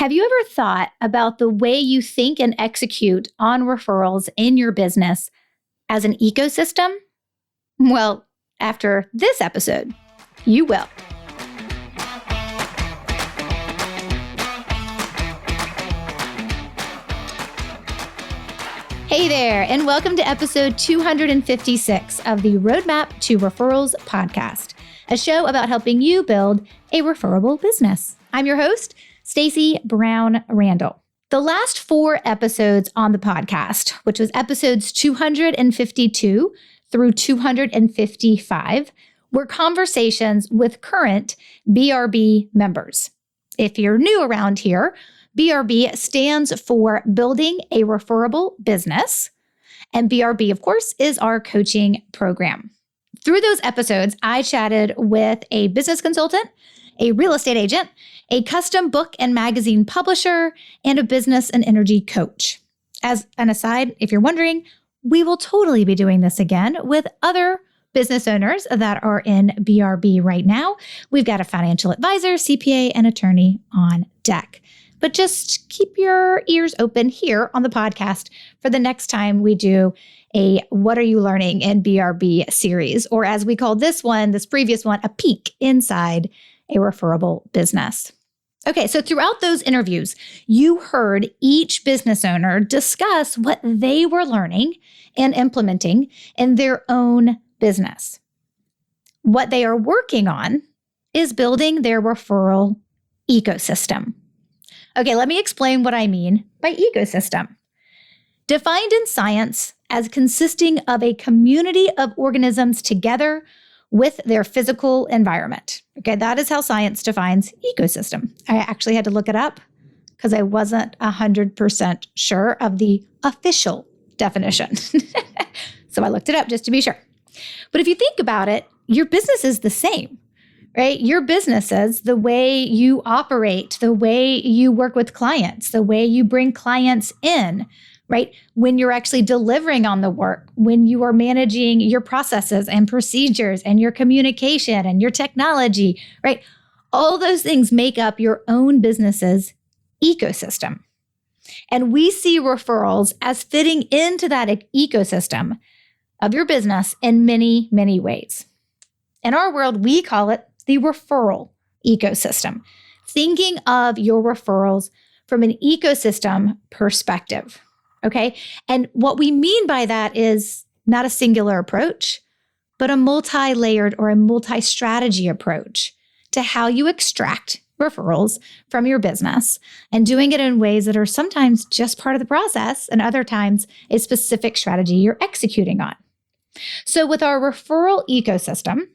Have you ever thought about the way you think and execute on referrals in your business as an ecosystem? Well, after this episode, you will. Hey there, and welcome to episode 256 of the Roadmap to Referrals podcast, a show about helping you build a referable business. I'm your host, Stacey Brown Randall. The last 4 episodes on the podcast, which was episodes 252 through 255, were conversations with current BRB members. If you're new around here, BRB stands for Building a Referable Business, and BRB, of course, is our coaching program. Through those episodes, I chatted with a business consultant, a real estate agent, a custom book and magazine publisher, and a business and energy coach. As an aside, if you're wondering, we will totally be doing this again with other business owners that are in BRB right now. We've got a financial advisor, CPA, and attorney on deck. But just keep your ears open here on the podcast for the next time we do a What Are You Learning in BRB series, or as we call this previous one, a peek inside a referable business. Okay, so throughout those interviews, you heard each business owner discuss what they were learning and implementing in their own business. What they are working on is building their referral ecosystem. Okay, let me explain what I mean by ecosystem. Defined in science as consisting of a community of organisms together with their physical environment. Okay, that is how science defines ecosystem. I actually had to look it up because I wasn't 100% sure of the official definition. So I looked it up just to be sure. But if you think about it, your business is the same, right? Your businesses, the way you operate, the way you work with clients, the way you bring clients in, right? When you're actually delivering on the work, when you are managing your processes and procedures and your communication and your technology, right? All those things make up your own business's ecosystem. And we see referrals as fitting into that ecosystem of your business in many, many ways. In our world, we call it the referral ecosystem, thinking of your referrals from an ecosystem perspective. Okay. And what we mean by that is not a singular approach, but a multi-layered or a multi-strategy approach to how you extract referrals from your business, and doing it in ways that are sometimes just part of the process and other times a specific strategy you're executing on. So with our referral ecosystem,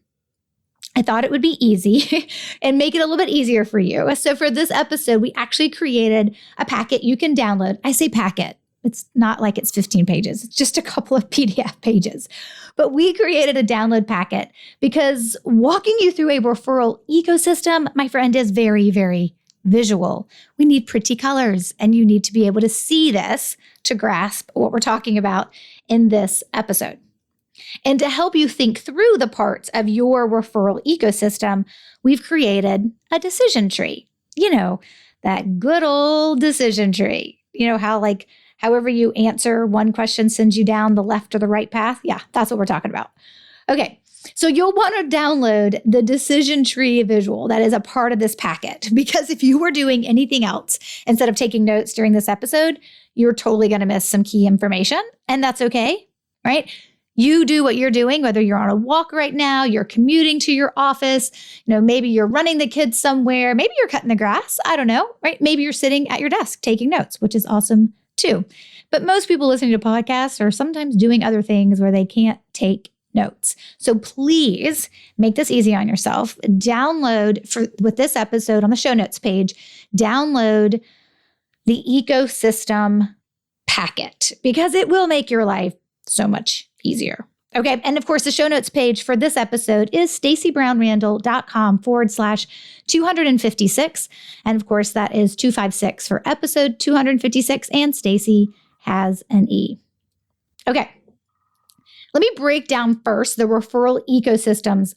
I thought it would be easy and make it a little bit easier for you. So for this episode, we actually created a packet you can download. I say packet. It's not like it's 15 pages. It's just a couple of PDF pages. But we created a download packet because walking you through a referral ecosystem, my friend, is very, very visual. We need pretty colors, and you need to be able to see this to grasp what we're talking about in this episode. And to help you think through the parts of your referral ecosystem, we've created a decision tree. You know, that good old decision tree. You know how however you answer one question sends you down the left or the right path? Yeah, that's what we're talking about. Okay, so you'll want to download the decision tree visual that is a part of this packet, because if you were doing anything else instead of taking notes during this episode, you're totally going to miss some key information, and that's okay, right? You do what you're doing, whether you're on a walk right now, you're commuting to your office, maybe you're running the kids somewhere, maybe you're cutting the grass, I don't know, right? Maybe you're sitting at your desk taking notes, which is awesome too. But most people listening to podcasts are sometimes doing other things where they can't take notes. So please make this easy on yourself. With this episode on the show notes page, download the ecosystem packet, because it will make your life so much easier. Okay. And of course, the show notes page for this episode is stacybrownrandall.com/256. And of course, that is 256 for episode 256. And Stacey has an E. Okay. Let me break down first the referral ecosystem's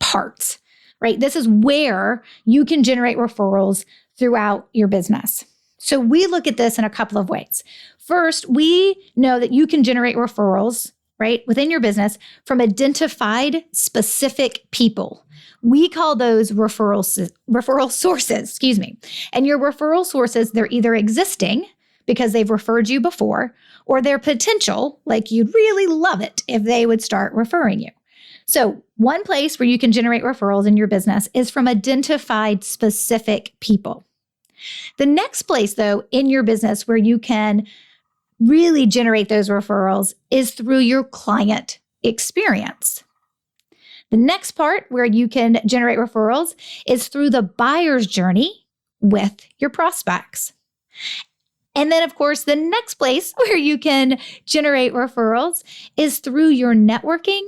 parts, right? This is where you can generate referrals throughout your business. So we look at this in a couple of ways. First, we know that you can generate referrals, right, within your business from identified specific people. We call those referral sources, And your referral sources, they're either existing because they've referred you before, or they're potential, like you'd really love it if they would start referring you. So one place where you can generate referrals in your business is from identified specific people. The next place, though, in your business where you can really generate those referrals is through your client experience. The next part where you can generate referrals is through the buyer's journey with your prospects. And then, of course, the next place where you can generate referrals is through your networking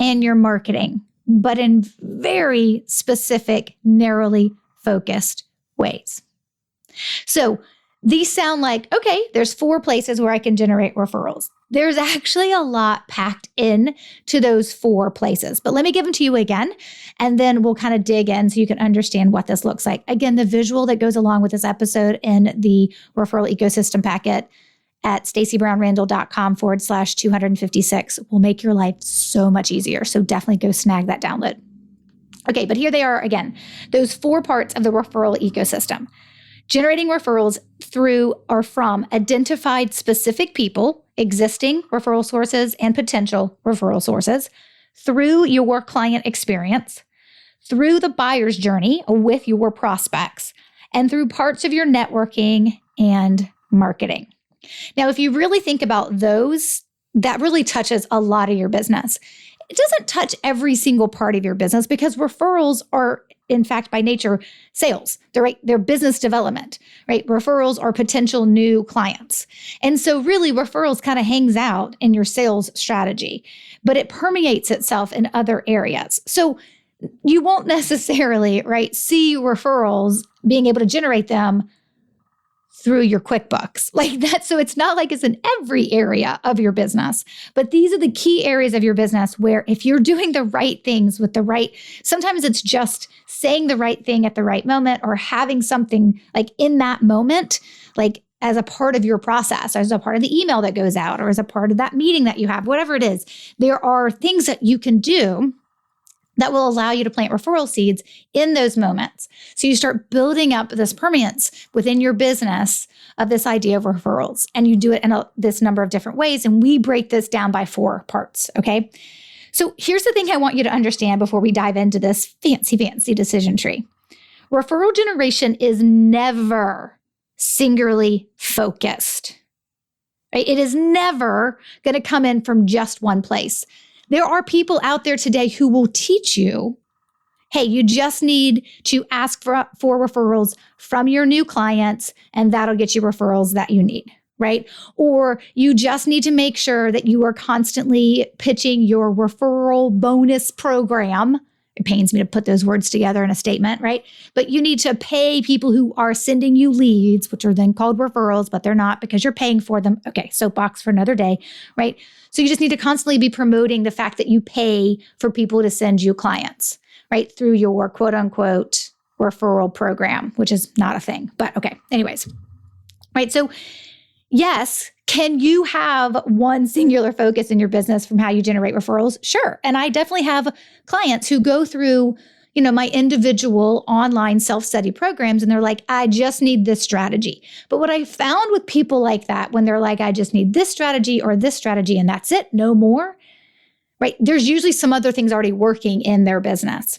and your marketing, but in very specific, narrowly focused ways. So these sound like, okay, there's 4 places where I can generate referrals. There's actually a lot packed in to those 4 places, but let me give them to you again, and then we'll kind of dig in so you can understand what this looks like. Again, the visual that goes along with this episode in the referral ecosystem packet at stacybrownrandall.com/256 will make your life so much easier. So definitely go snag that download. Okay, but here they are again, those 4 parts of the referral ecosystem. Generating referrals through or from identified specific people, existing referral sources and potential referral sources, through your client experience, through the buyer's journey with your prospects, and through parts of your networking and marketing. Now, if you really think about those, that really touches a lot of your business. It doesn't touch every single part of your business because referrals are, in fact, by nature, sales. They're business development, right? Referrals are potential new clients. And so really referrals kind of hangs out in your sales strategy, but it permeates itself in other areas. So you won't necessarily, right, see referrals being able to generate them through your QuickBooks like that. So it's not like it's in every area of your business, but these are the key areas of your business where if you're doing the right things with the right, sometimes it's just saying the right thing at the right moment or having something like in that moment, like as a part of your process, as a part of the email that goes out or as a part of that meeting that you have, whatever it is, there are things that you can do that will allow you to plant referral seeds in those moments. So you start building up this permeance within your business of this idea of referrals. And you do it in this number of different ways. And we break this down by 4 parts, okay? So here's the thing I want you to understand before we dive into this fancy decision tree. Referral generation is never singularly focused, right? It is never going to come in from just one place. There are people out there today who will teach you, hey, you just need to ask for referrals from your new clients, and that'll get you referrals that you need, right? Or you just need to make sure that you are constantly pitching your referral bonus program. It pains me to put those words together in a statement, right? But you need to pay people who are sending you leads, which are then called referrals, but they're not because you're paying for them. Okay, soapbox for another day, right? So you just need to constantly be promoting the fact that you pay for people to send you clients, right? Through your quote unquote referral program, which is not a thing, but okay. Anyways, right? So yes, can you have one singular focus in your business from how you generate referrals? Sure. And I definitely have clients who go through, my individual online self-study programs and they're like, I just need this strategy. But what I found with people like that, when they're like, I just need this strategy or this strategy and that's it, no more, right? There's usually some other things already working in their business.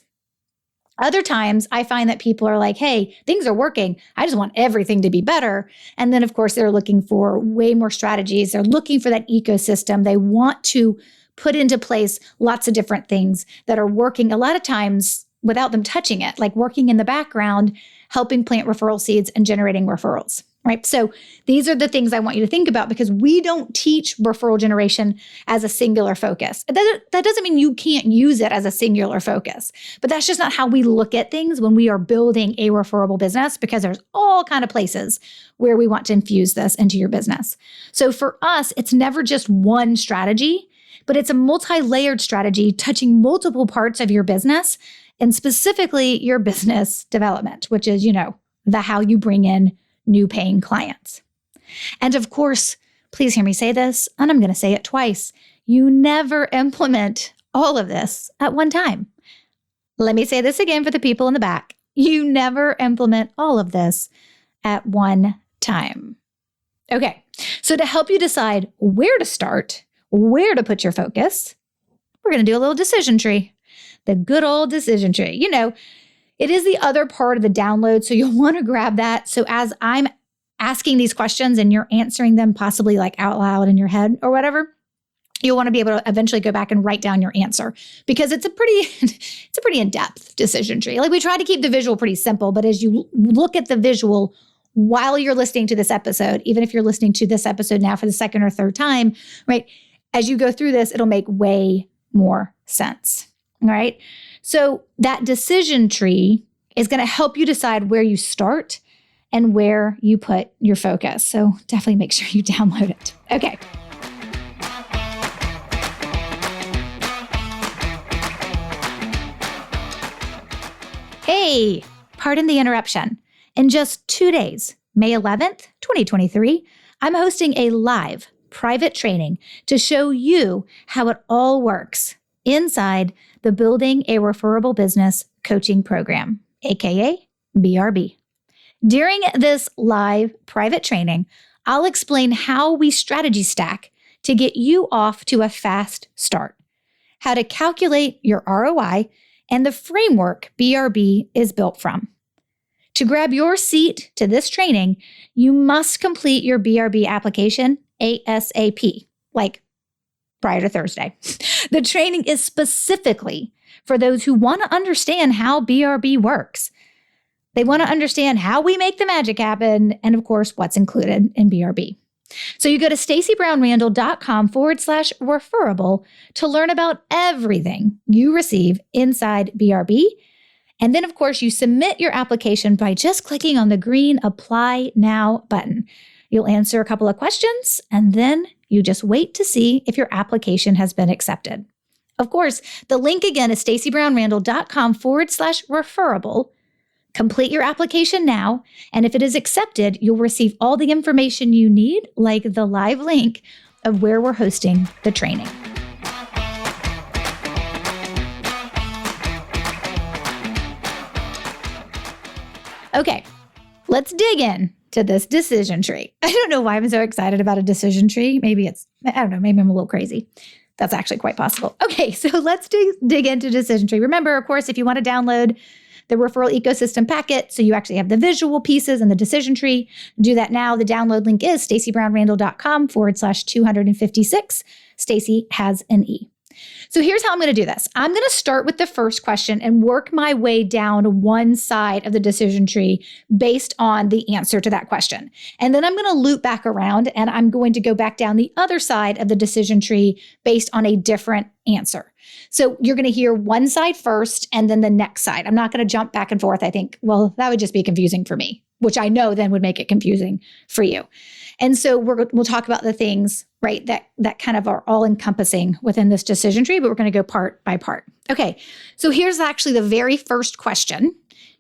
Other times I find that people are like, hey, things are working. I just want everything to be better. And then of course they're looking for way more strategies. They're looking for that ecosystem. They want to put into place lots of different things that are working a lot of times without them touching it, like working in the background, helping plant referral seeds and generating referrals, right? So these are the things I want you to think about because we don't teach referral generation as a singular focus. That doesn't mean you can't use it as a singular focus, but that's just not how we look at things when we are building a referable business because there's all kind of places where we want to infuse this into your business. So for us, it's never just one strategy, but it's a multi-layered strategy touching multiple parts of your business and specifically your business development, which is, how you bring in new paying clients. And of course, please hear me say this, and I'm going to say it twice. You never implement all of this at one time. Let me say this again for the people in the back. You never implement all of this at one time. Okay, so to help you decide where to start, where to put your focus, we're going to do a little decision tree. The good old decision tree. You know, it is the other part of the download, so you'll want to grab that. So as I'm asking these questions and you're answering them possibly like out loud in your head or whatever, you'll want to be able to eventually go back and write down your answer because it's a pretty in-depth decision tree. Like we try to keep the visual pretty simple, but as you look at the visual while you're listening to this episode, even if you're listening to this episode now for the second or third time, right? As you go through this, it'll make way more sense. All right. So that decision tree is going to help you decide where you start and where you put your focus. So definitely make sure you download it. Okay. Hey, pardon the interruption. In just 2 days, May 11th, 2023, I'm hosting a live private training to show you how it all works inside the Building a Referable Business coaching program, aka BRB. During this live private training, I'll explain how we strategy stack to get you off to a fast start, how to calculate your ROI, and the framework BRB is built from. To grab your seat to this training, you must complete your BRB application ASAP, like prior to Thursday. The training is specifically for those who want to understand how BRB works. They want to understand how we make the magic happen, and of course, what's included in BRB. So you go to stacybrownrandall.com/referable to learn about everything you receive inside BRB. And then, of course, you submit your application by just clicking on the green Apply Now button. You'll answer a couple of questions, and then you just wait to see if your application has been accepted. Of course, the link again is stacybrownrandall.com/referable. Complete your application now, and if it is accepted, you'll receive all the information you need, like the live link of where we're hosting the training. Okay, let's dig in to this decision tree. I don't know why I'm so excited about a decision tree. Maybe I'm a little crazy. That's actually quite possible. Okay, so let's dig into decision tree. Remember, of course, if you want to download the referral ecosystem packet, so you actually have the visual pieces and the decision tree, do that now. The download link is stacybrownrandall.com/256. Stacy has an E. So here's how I'm going to do this. I'm going to start with the first question and work my way down one side of the decision tree based on the answer to that question. And then I'm going to loop back around and I'm going to go back down the other side of the decision tree based on a different answer. So you're going to hear one side first and then the next side. I'm not going to jump back and forth. I think, well, that would just be confusing for me, which I know then would make it confusing for you. And so we'll talk about the things, right, that kind of are all encompassing within this decision tree, but we're going to go part by part. Okay, so here's actually the very first question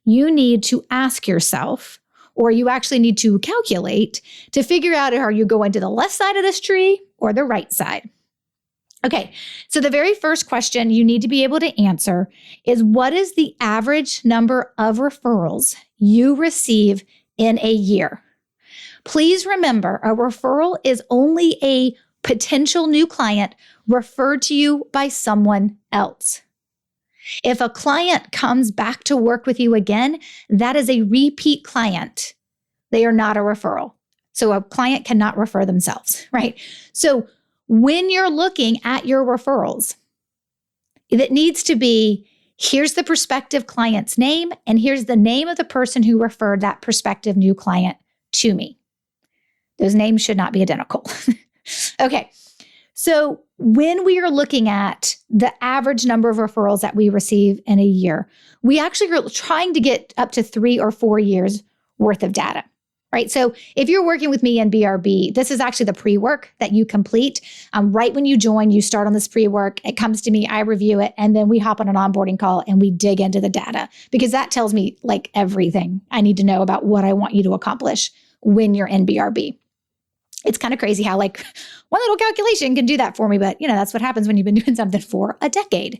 you need to ask yourself, or you actually need to calculate to figure out, are you going to the left side of this tree or the right side? Okay, so the very first question you need to be able to answer is, what is the average number of referrals you receive in a year? Please remember, a referral is only a potential new client referred to you by someone else. If a client comes back to work with you again, that is a repeat client. They are not a referral. So a client cannot refer themselves, right? So when you're looking at your referrals, it needs to be, here's the prospective client's name, and here's the name of the person who referred that prospective new client to me. Those names should not be identical. Okay, so when we are looking at the average number of referrals that we receive in a year, we actually are trying to get up to 3 or 4 years worth of data. right? So if you're working with me in BRB, this is actually the pre-work that you complete. Right when you join, you start on this pre-work. It comes to me, I review it, and then we hop on an onboarding call and we dig into the data because that tells me like everything I need to know about what I want you to accomplish when you're in BRB. It's kind of crazy how like one little calculation can do that for me, but that's what happens when you've been doing something for a decade.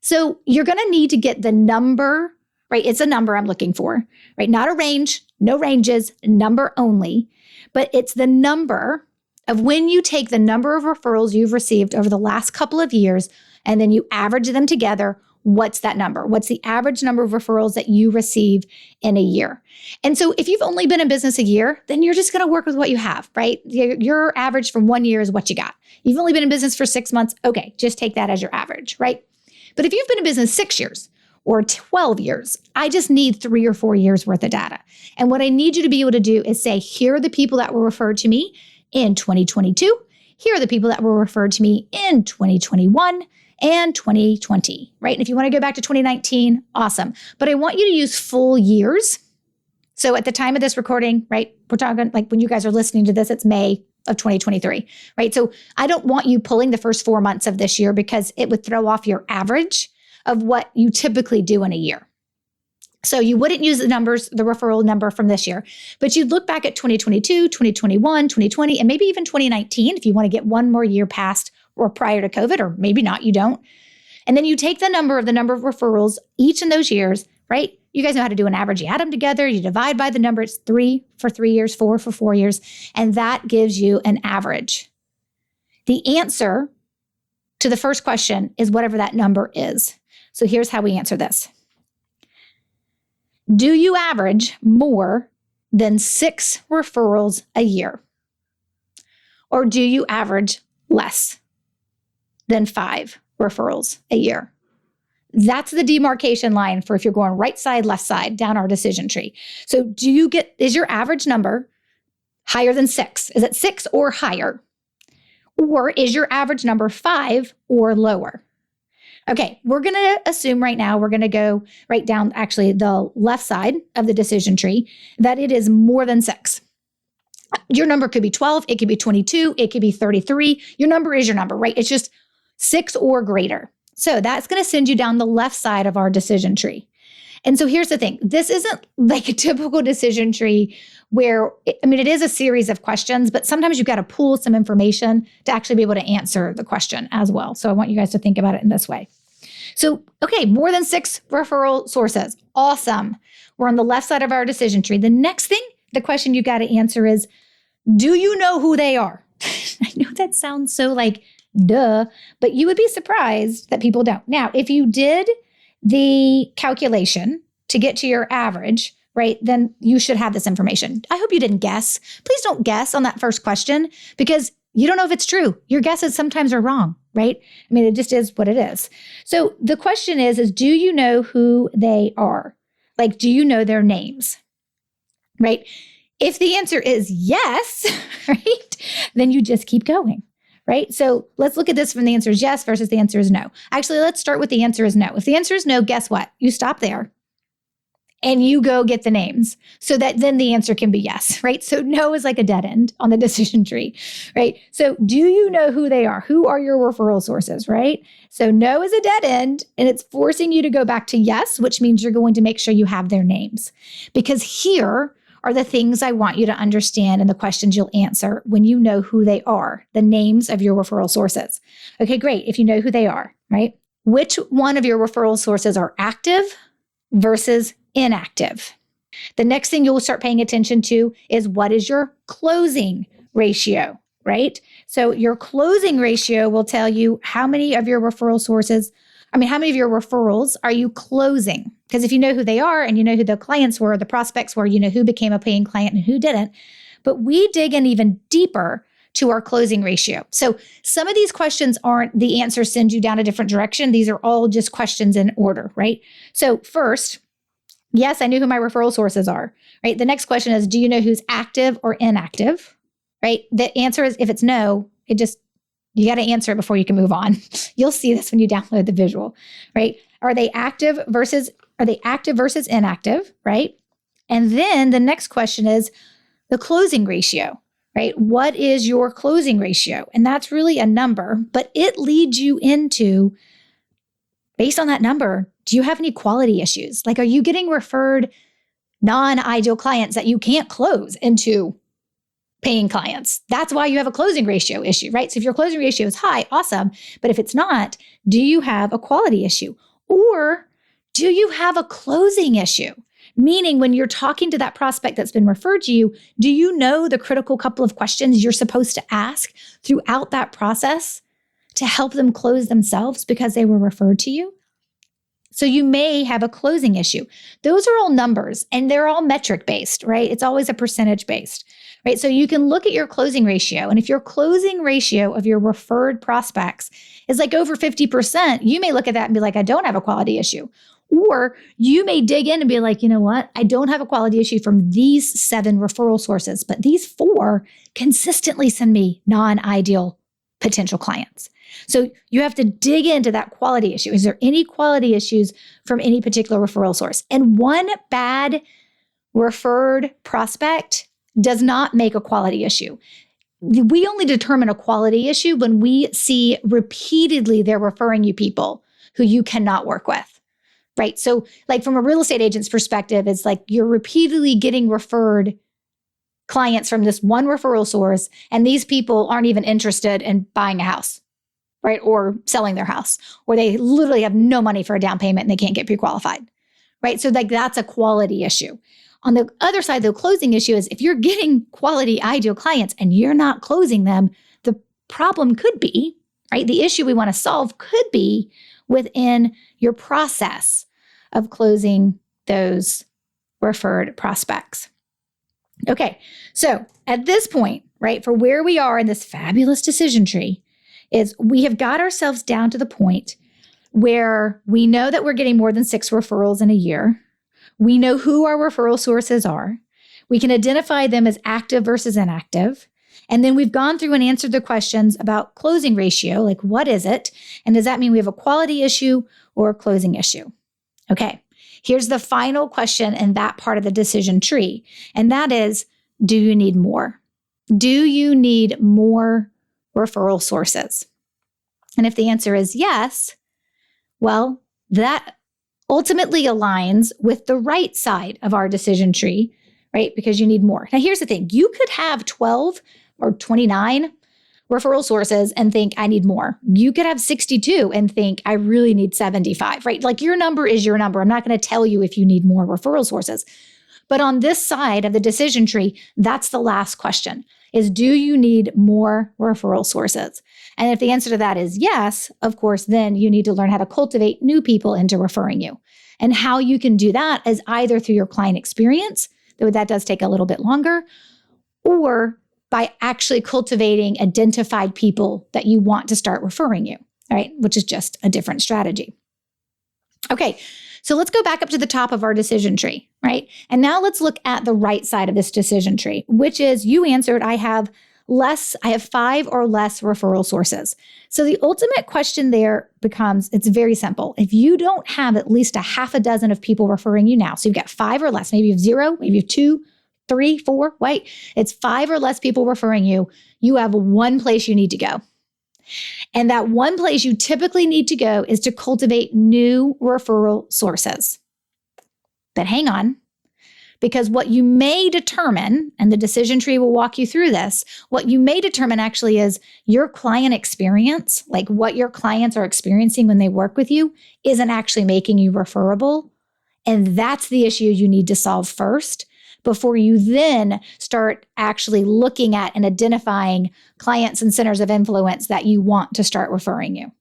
So you're going to need to get the number, right? It's a number I'm looking for, right? Not a range, no ranges, number only, but it's the number of when you take the number of referrals you've received over the last couple of years, and then you average them together. What's that number? What's the average number of referrals that you receive in a year? And so if you've only been in business a year, then you're just going to work with what you have, right? Your average from 1 year is what you got. You've only been in business for 6 months. Okay, just take that as your average, right? But if you've been in business 6 years or 12 years, I just need 3 or 4 years worth of data. And what I need you to be able to do is say, here are the people that were referred to me in 2022. Here are the people that were referred to me in 2021 and 2020, right? And if you want to go back to 2019, awesome. But I want you to use full years. So at the time of this recording, right, we're talking like when you guys are listening to this, it's May of 2023, right? So I don't want you pulling the first 4 months of this year because it would throw off your average of what you typically do in a year. So you wouldn't use the numbers, the referral number from this year, but you'd look back at 2022, 2021, 2020, and maybe even 2019 if you want to get one more year past or prior to COVID, or maybe not, you don't. And then you take the number of referrals each in those years, right? You guys know how to do an average. You add them together, you divide by the number. It's 3 for 3 years, 4 for 4 years, and that gives you an average. The answer to the first question is whatever that number is. So here's how we answer this. Do you average more than 6 referrals a year? Or do you average less than 5 referrals a year? That's the demarcation line for if you're going right side, left side down our decision tree. So is your average number higher than 6? Is it 6 or higher? Or is your average number 5 or lower? Okay, we're going to assume right now, we're going to go right down actually the left side of the decision tree, that it is more than 6. Your number could be 12, it could be 22, it could be 33. Your number is your number, right? It's just 6 or greater. So that's going to send you down the left side of our decision tree. And so here's the thing. This isn't like a typical decision tree where, it is a series of questions, but sometimes you've got to pull some information to actually be able to answer the question as well. So I want you guys to think about it in this way. So, okay, more than 6 referral sources. Awesome. We're on the left side of our decision tree. The next thing, the question you got to answer is, do you know who they are? I know that sounds so like, duh, but you would be surprised that people don't. Now, if you did the calculation to get to your average, right, then you should have this information. I hope you didn't guess. Please don't guess on that first question because you don't know if it's true. Your guesses sometimes are wrong, right? It just is what it is. So the question is do you know who they are? Like, do you know their names, right? If the answer is yes, right, then you just keep going. Right? So let's look at this from the answer is yes versus the answer is no. Actually, let's start with the answer is no. If the answer is no, guess what? You stop there and you go get the names so that then the answer can be yes, right? So no is like a dead end on the decision tree, right? So do you know who they are? Who are your referral sources, right? So no is a dead end and it's forcing you to go back to yes, which means you're going to make sure you have their names because here are the things I want you to understand and the questions you'll answer when you know who they are, the names of your referral sources. Okay, great. If you know who they are, right? Which one of your referral sources are active versus inactive? The next thing you'll start paying attention to is what is your closing ratio, right? So your closing ratio will tell you how many of your referral sources, how many of your referrals are you closing? Because if you know who they are and you know who the clients were, the prospects were, you know who became a paying client and who didn't. But we dig in even deeper to our closing ratio. So some of these questions aren't the answers send you down a different direction. These are all just questions in order, right? So first, yes, I knew who my referral sources are, right? The next question is, do you know who's active or inactive, right? The answer is, if it's no, you got to answer it before you can move on. You'll see this when you download the visual, right? Are they active versus inactive, right? And then the next question is, the closing ratio, right? What is your closing ratio? And that's really a number, but it leads you into, based on that number, do you have any quality issues? Like, are you getting referred non-ideal clients that you can't close into paying clients? That's why you have a closing ratio issue, right? So if your closing ratio is high, awesome. But if it's not, do you have a quality issue? Or do you have a closing issue? Meaning when you're talking to that prospect that's been referred to you, do you know the critical couple of questions you're supposed to ask throughout that process to help them close themselves because they were referred to you? So you may have a closing issue. Those are all numbers and they're all metric based, right? It's always a percentage based, right? So you can look at your closing ratio. And if your closing ratio of your referred prospects is like over 50%, you may look at that and be like, I don't have a quality issue. Or you may dig in and be like, you know what? I don't have a quality issue from these 7 referral sources, but these 4 consistently send me non-ideal potential clients. So you have to dig into that quality issue. Is there any quality issues from any particular referral source? And one bad referred prospect does not make a quality issue. We only determine a quality issue when we see repeatedly they're referring you people who you cannot work with, right? So like from a real estate agent's perspective, it's like you're repeatedly getting referred clients from this one referral source, and these people aren't even interested in buying a house, right? Or selling their house, or they literally have no money for a down payment and they can't get pre-qualified, right? So like that's a quality issue. On the other side, the closing issue is if you're getting quality ideal clients and you're not closing them, the problem could be, right? The issue we want to solve could be within your process of closing those referred prospects. Okay, so at this point, right, for where we are in this fabulous decision tree is we have got ourselves down to the point where we know that we're getting more than 6 referrals in a year. We know who our referral sources are. We can identify them as active versus inactive. And then we've gone through and answered the questions about closing ratio, like what is it? And does that mean we have a quality issue or a closing issue? Okay, here's the final question in that part of the decision tree. And that is, do you need more? Do you need more referral sources? And if the answer is yes, well, that ultimately aligns with the right side of our decision tree, right? Because you need more. Now, here's the thing. You could have 12 or 29 referral sources and think, I need more. You could have 62 and think, I really need 75, right? Like your number is your number. I'm not going to tell you if you need more referral sources. But on this side of the decision tree, that's the last question is, do you need more referral sources? And if the answer to that is yes, of course, then you need to learn how to cultivate new people into referring you. And how you can do that is either through your client experience, though that does take a little bit longer, or by actually cultivating identified people that you want to start referring you, right? Which is just a different strategy. Okay, so let's go back up to the top of our decision tree, right? And now let's look at the right side of this decision tree, which is you answered, I have 5 or less referral sources. So the ultimate question there becomes, it's very simple. If you don't have at least a half a dozen of people referring you now, so you've got 5 or less, maybe you have 0, maybe you have 2, 3, 4, right? It's 5 or less people referring you. You have one place you need to go. And that one place you typically need to go is to cultivate new referral sources. But hang on, because what you may determine, and the decision tree will walk you through this, what you may determine actually is your client experience, like what your clients are experiencing when they work with you, isn't actually making you referable. And that's the issue you need to solve first before you then start actually looking at and identifying clients and centers of influence that you want to start referring you.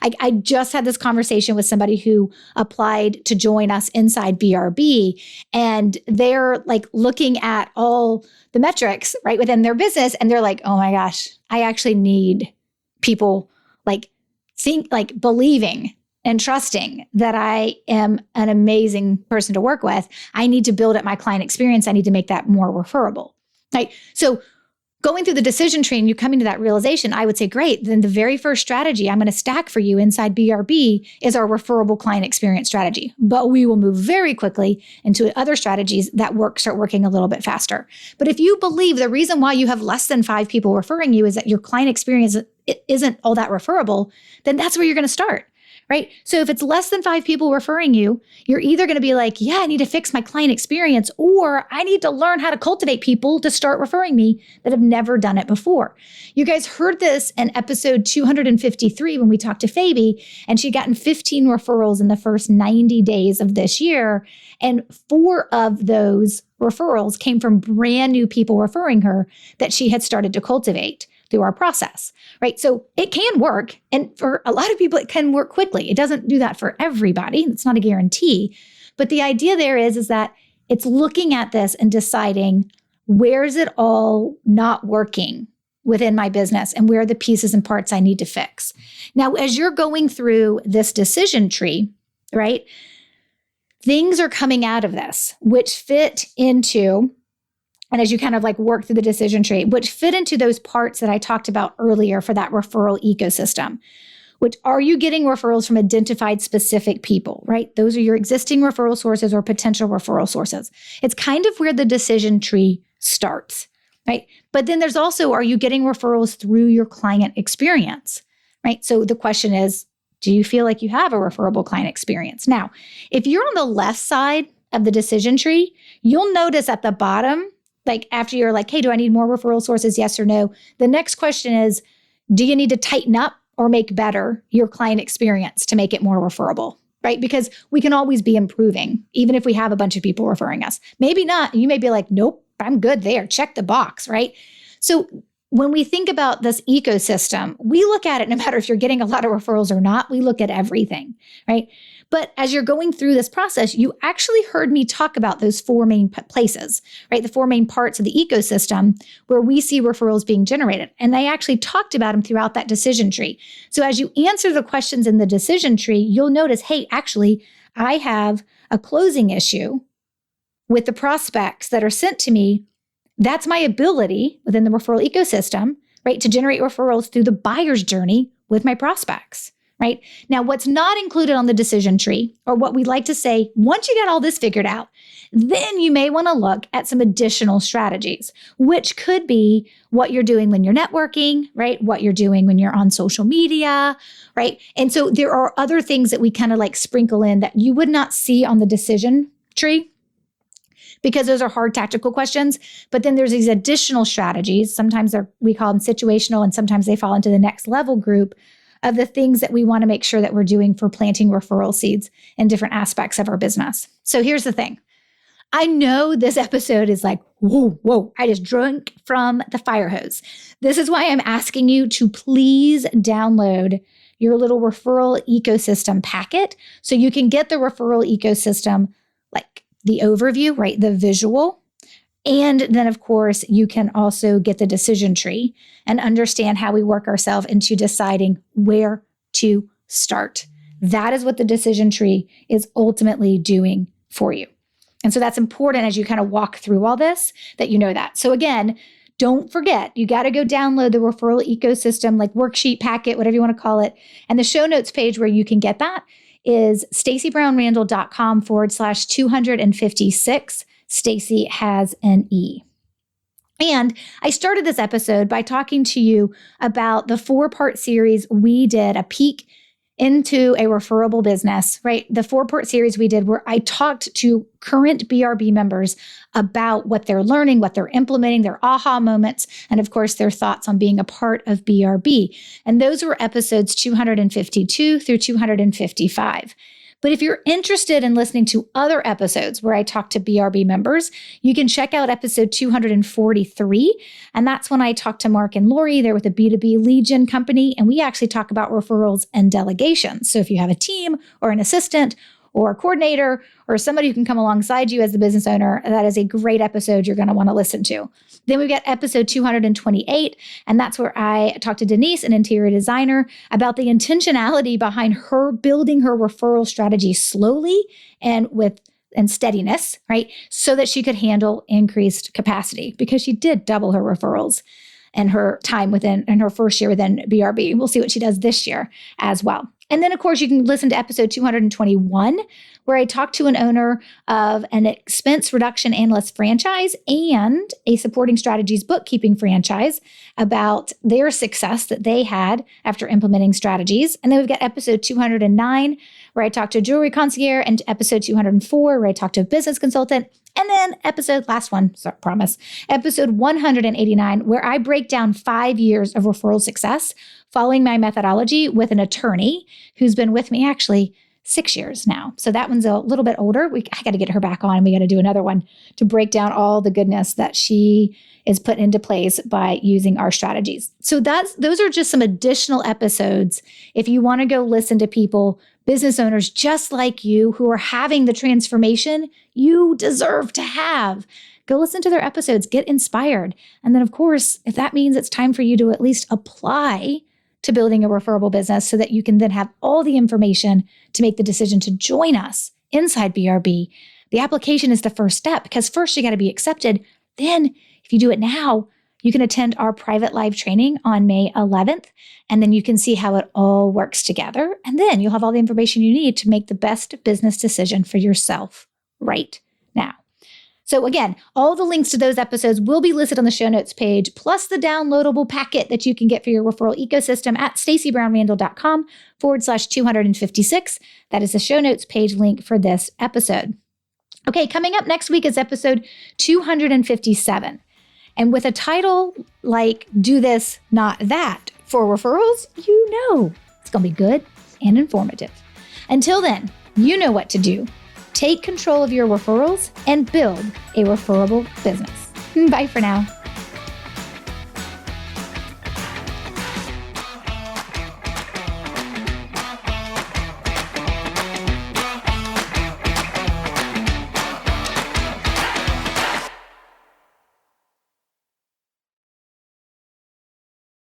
I just had this conversation with somebody who applied to join us inside BRB, and they're like looking at all the metrics right within their business, and they're like, oh my gosh, I actually need people believing and trusting that I am an amazing person to work with. I need to build up my client experience. I need to make that more referable, right? So going through the decision tree and you coming to that realization, I would say, great. Then the very first strategy I'm going to stack for you inside BRB is our referable client experience strategy. But we will move very quickly into other strategies that start working a little bit faster. But if you believe the reason why you have less than 5 people referring you is that your client experience isn't all that referable, then that's where you're going to start. Right? So if it's less than 5 people referring you, you're either going to be like, yeah, I need to fix my client experience, or I need to learn how to cultivate people to start referring me that have never done it before. You guys heard this in episode 253 when we talked to Fabi, and she'd gotten 15 referrals in the first 90 days of this year. And 4 of those referrals came from brand new people referring her that she had started to cultivate through our process, right? So it can work. And for a lot of people, it can work quickly. It doesn't do that for everybody. It's not a guarantee. But the idea there is that it's looking at this and deciding, where's it all not working within my business and where are the pieces and parts I need to fix? Now, as you're going through this decision tree, right, things are coming out of this, which fit into, and as you kind of like work through the decision tree, which fit into those parts that I talked about earlier for that referral ecosystem, which are you getting referrals from identified specific people, right? Those are your existing referral sources or potential referral sources. It's kind of where the decision tree starts, right? But then there's also, are you getting referrals through your client experience, right? So the question is, do you feel like you have a referable client experience? Now, if you're on the left side of the decision tree, you'll notice at the bottom, like after you're like, hey, do I need more referral sources? Yes or no? The next question is, do you need to tighten up or make better your client experience to make it more referable, right? Because we can always be improving, even if we have a bunch of people referring us. Maybe not. You may be like, nope, I'm good there. Check the box, right? So when we think about this ecosystem, we look at it no matter if you're getting a lot of referrals or not, we look at everything, right? But as you're going through this process, you actually heard me talk about those 4 main places, right? The 4 main parts of the ecosystem where we see referrals being generated. And I actually talked about them throughout that decision tree. So as you answer the questions in the decision tree, you'll notice, hey, actually, I have a closing issue with the prospects that are sent to me. That's my ability within the referral ecosystem, right, to generate referrals through the buyer's journey with my prospects. Right? Now, what's not included on the decision tree, or what we like to say, once you get all this figured out, then you may want to look at some additional strategies, which could be what you're doing when you're networking, right? What you're doing when you're on social media, right? And so there are other things that we kind of like sprinkle in that you would not see on the decision tree, because those are hard tactical questions. But then there's these additional strategies. Sometimes we call them situational, and sometimes they fall into the next level group of the things that we want to make sure that we're doing for planting referral seeds in different aspects of our business. So here's the thing. I know this episode is like, whoa, I just drank from the fire hose. This is why I'm asking you to please download your little referral ecosystem packet so you can get the referral ecosystem, like the overview, right? The visual. And then, of course, you can also get the decision tree and understand how we work ourselves into deciding where to start. That is what the decision tree is ultimately doing for you. And so that's important as you kind of walk through all this, that you know that. So again, don't forget, you got to go download the referral ecosystem, like worksheet packet, whatever you want to call it. And the show notes page where you can get that is stacybrownrandall.com/256. Stacy has an E. And I started this episode by talking to you about the 4-part series we did, a peek into a referable business, right? The 4-part series we did where I talked to current BRB members about what they're learning, what they're implementing, their aha moments, and of course, their thoughts on being a part of BRB. And those were episodes 252 through 255. But if you're interested in listening to other episodes where I talk to BRB members, you can check out episode 243. And that's when I talk to Mark and Lori. They're with a B2B lead gen company. And we actually talk about referrals and delegation. So if you have a team or an assistant or a coordinator or somebody who can come alongside you as the business owner, that is a great episode you're going to want to listen to. Then we've got episode 228, and that's where I talked to Denise, an interior designer, about the intentionality behind her building her referral strategy slowly and with and steadiness, right? So that she could handle increased capacity because she did double her referrals and her time in her first year within BRB. We'll see what she does this year as well. And then, of course, you can listen to episode 221, where I talked to an owner of an expense reduction analyst franchise and a supporting strategies bookkeeping franchise about their success that they had after implementing strategies. And then we've got episode 209, where I talked to a jewelry concierge, and episode 204, where I talked to a business consultant. And then episode 189, where I break down 5 years of referral success following my methodology with an attorney who's been with me actually 6 years now. So that one's a little bit older. I got to get her back on. We got to do another one to break down all the goodness that she is put into place by using our strategies. So those are just some additional episodes. If you want to go listen to people, business owners just like you, who are having the transformation you deserve to have, go listen to their episodes, get inspired. And then, of course, if that means it's time for you to at least apply to building a referable business so that you can then have all the information to make the decision to join us inside BRB, the application is the first step, because first you got to be accepted. Then if you do it now, you can attend our private live training on May 11th, and then you can see how it all works together. And then you'll have all the information you need to make the best business decision for yourself right now. So again, all the links to those episodes will be listed on the show notes page, plus the downloadable packet that you can get for your referral ecosystem at stacybrownrandall.com/256. That is the show notes page link for this episode. Okay, coming up next week is episode 257. And with a title like Do This, Not That for referrals, you know it's going to be good and informative. Until then, you know what to do. Take control of your referrals and build a referable business. Bye for now.